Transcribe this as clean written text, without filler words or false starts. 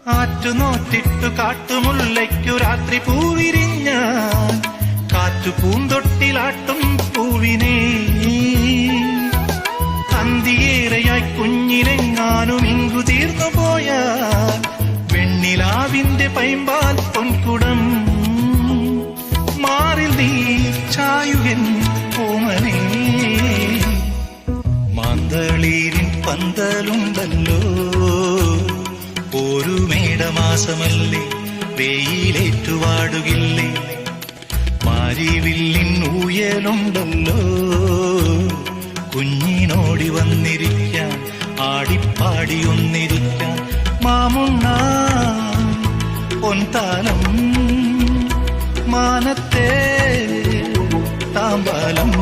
ആറ്റുനോറ്റിട്ടു കാട്ടുമുല്ലയ്ക്കു രാത്രി പൂവിരിഞ്ഞ കാറ്റു പൂന്തൊട്ടിലാട്ടും പൂവിനെ അന്തിയേറെയായി കുഞ്ഞിലെങ്ങാനും ഇങ്കു തീർന്നു പോയാൽ വെണ്ണിലാവിന്റെ പൈമ്പാൽ പൊൻകുടം മാറിൽ നീ ചായുകൻ ഓമനേ മാന്തളീരിൻ പന്തലുണ്ടല്ലോ ഒരു മേടമാസമല്ലേ വെയിലേറ്റുവാടുകില്ലേ മാരിവില്ലിൻ ഊയലുണ്ടല്ലോ കുഞ്ഞിനോടി വന്നിരിക്കാൻ ആടിപ്പാടിയൊന്നിരിക്കാൻ മാമുണ്ണ പൊൻതാലം മാനത്തെ താമ്പാലം